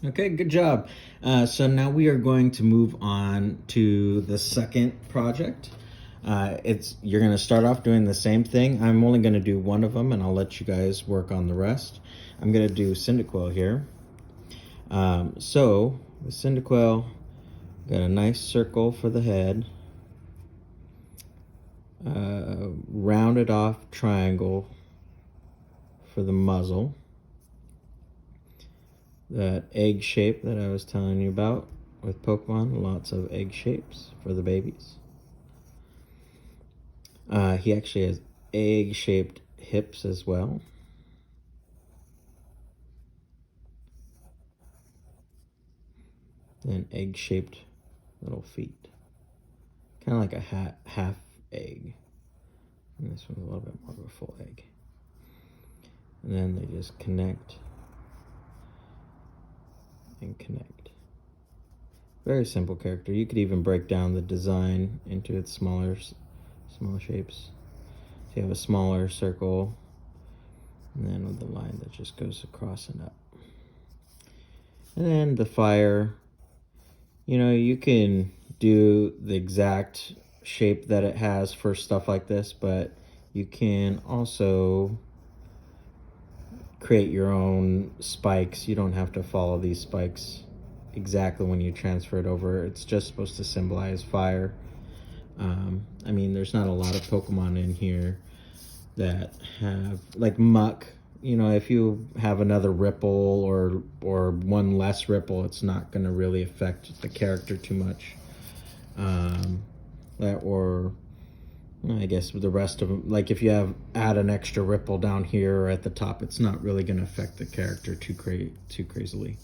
Okay, good job. So now we are going to move on to the second project. You're going to start off doing the same thing. I'm only going to do one of them, and I'll let you guys work on the rest. I'm going to do Cyndaquil here. So with Cyndaquil, got a nice circle for the head, rounded off triangle for the muzzle, that egg shape that I was telling you about with Pokemon, lots of egg shapes for the babies. He actually has egg-shaped hips as well. And egg-shaped little feet. Kind of like a half egg. And this one's a little bit more of a full egg. And then they just connect and connect. Very simple character. You could even break down the design into its smaller shapes. So you have a smaller circle, and then with the line that just goes across and up. And then the fire, you can do the exact shape that it has for stuff like this, but you can also create your own spikes. You don't have to follow these spikes exactly when you transfer it over. It's just supposed to symbolize fire. There's not a lot of Pokemon in here that have, like Muck. If you have another Ripple or one less Ripple, it's not going to really affect the character too much. Or I guess the rest of them, like if you add an extra Ripple down here or at the top, it's not really going to affect the character too crazily.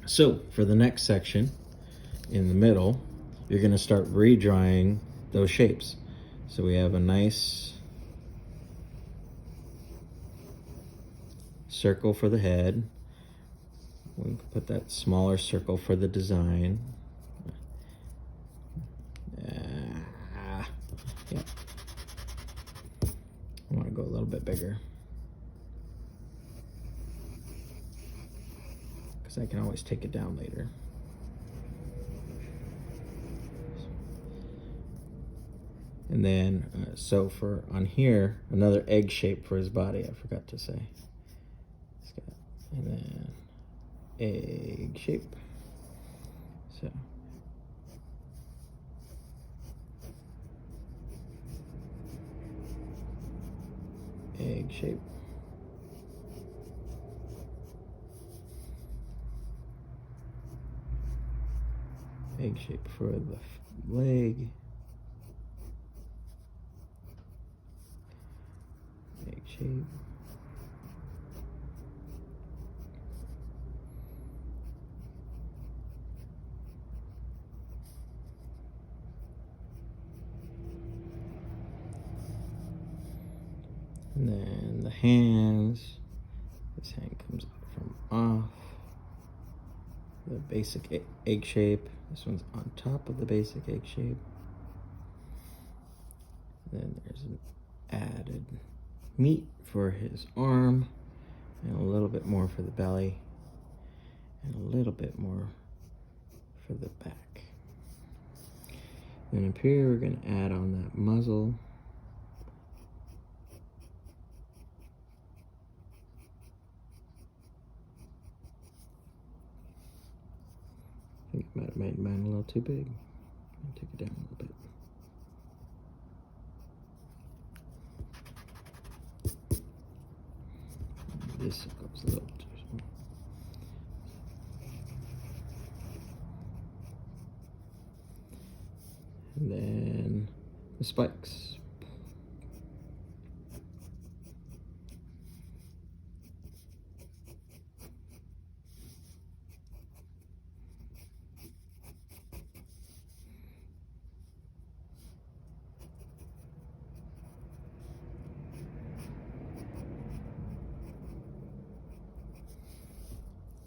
So for the next section, in the middle, you're going to start redrawing those shapes. So we have a nice circle for the head. We can put that smaller circle for the design. Yeah. I want to go a little bit bigger, because I can always take it down later. And then, so for on here, another egg shape for his body, I forgot to say. And then egg shape. So egg shape. Egg shape for the leg. Egg shape. And then the hands. This hand comes from off. The basic egg shape. This one's on top of the basic egg shape. Then there's an added meat for his arm, and a little bit more for the belly, and a little bit more for the back. Then up here, we're going to add on that muzzle. I think I might have made mine a little too big. I'll take it down a little bit. This goes a little too small. And then the spikes.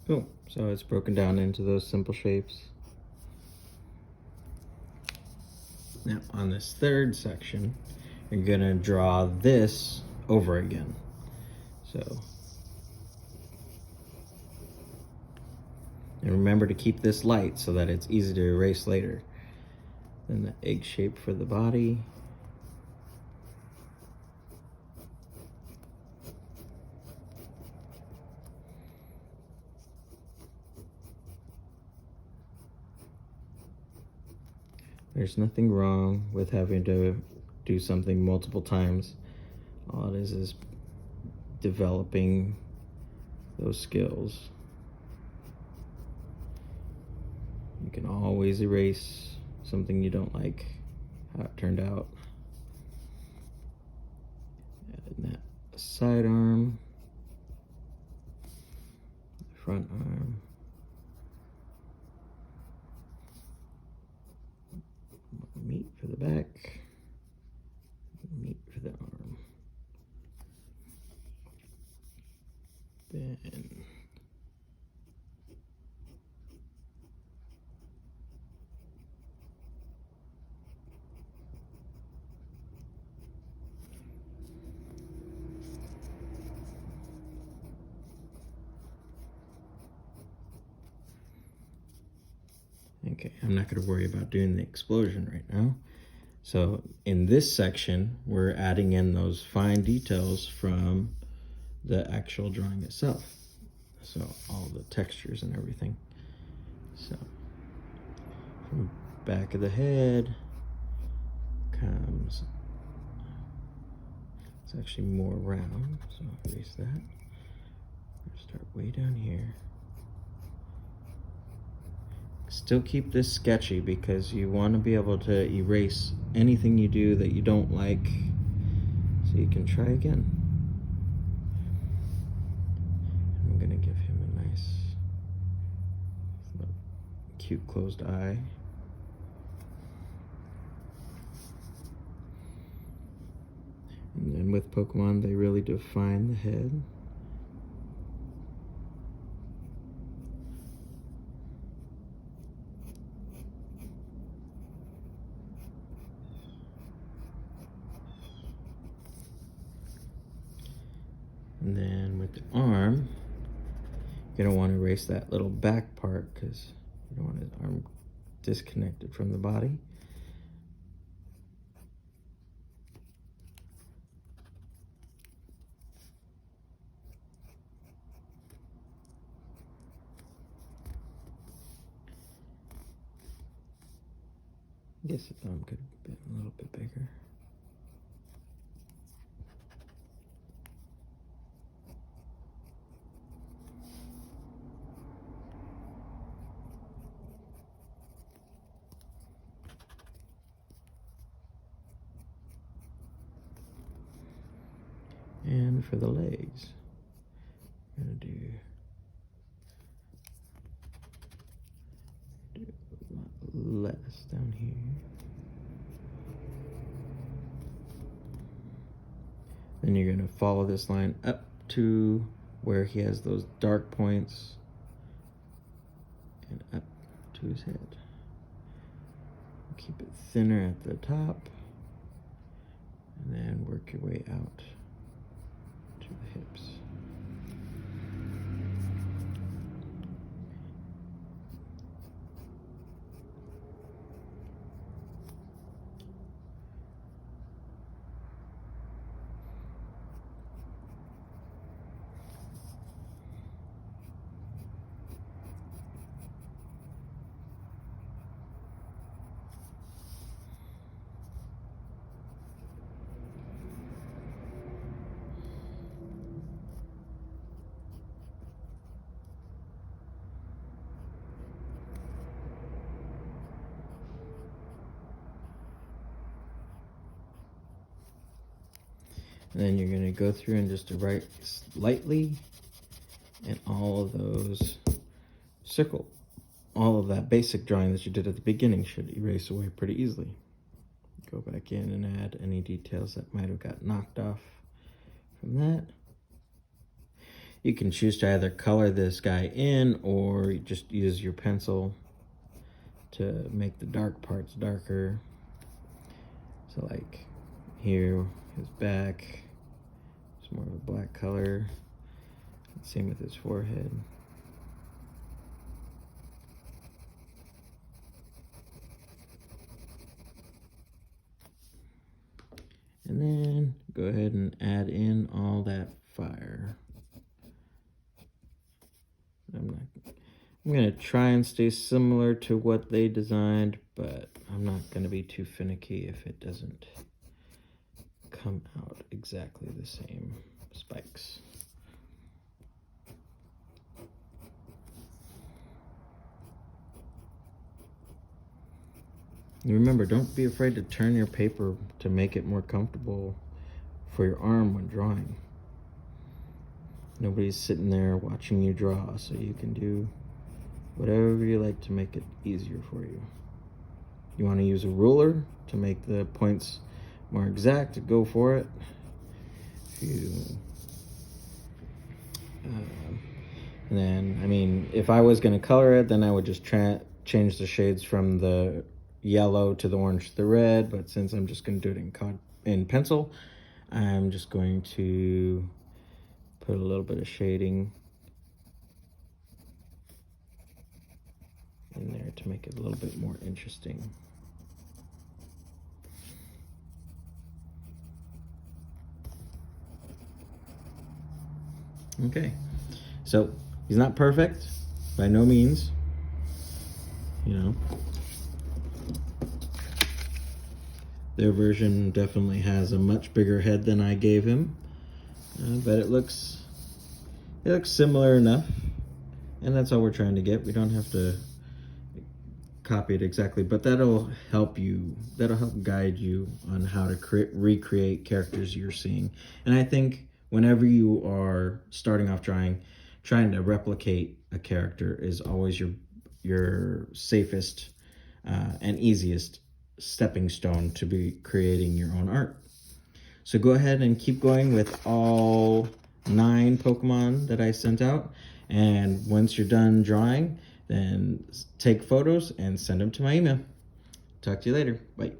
Cool. So it's broken down into those simple shapes. Now on this third section, you're gonna draw this over again. So And remember to keep this light so that it's easy to erase later. Then the egg shape for the body. There's nothing wrong with having to do something multiple times. All it is developing those skills. You can always erase something you don't like how it turned out. Adding that side arm, front arm. Meat for the back, meat for the arm. Then okay, I'm not going to worry about doing the explosion right now. So in this section, we're adding in those fine details from the actual drawing itself. So all the textures and everything. So from back of the head comes, it's actually more round, so I'll erase that. Start way down here. Still keep this sketchy because you want to be able to erase anything you do that you don't like, so you can try again. I'm gonna give him a nice cute closed eye. And then with Pokemon, they really define the head. And then with the arm, you're gonna want to erase that little back part because you don't want his arm disconnected from the body. I guess the thumb could have been a little bit bigger. And for the legs, I'm gonna do a lot less down here. Then you're gonna follow this line up to where he has those dark points and up to his head. Keep it thinner at the top and then work your way out to the hips. And then you're going to go through and just write lightly, and all of those circle. All of that basic drawing that you did at the beginning should erase away pretty easily. Go back in and add any details that might have got knocked off from that. You can choose to either color this guy in or just use your pencil to make the dark parts darker. So like here, his back, it's more of a black color. Same with his forehead. I'm gonna try and stay similar to what they designed, but I'm not gonna be too finicky if it doesn't come out exactly the same spikes. And remember, don't be afraid to turn your paper to make it more comfortable for your arm when drawing. Nobody's sitting there watching you draw, so you can do whatever you like to make it easier for you. You want to use a ruler to make the points more exact, go for it. If you, and then, I mean, if I was going to color it, then I would just change the shades from the yellow to the orange to the red, but since I'm just going to do it in pencil, I'm just going to put a little bit of shading in there to make it a little bit more interesting. Okay, so he's not perfect by no means, you know. Their version definitely has a much bigger head than I gave him, but it looks similar enough, and that's all we're trying to get. We don't have to copy it exactly, but that'll help guide you on how to recreate characters you're seeing. And I think whenever you are starting off trying to replicate a character is always your safest and easiest stepping stone to be creating your own art. So go ahead and keep going with all 9 Pokemon that I sent out, and once you're done drawing, then take photos and send them to my email. Talk to you later. Bye.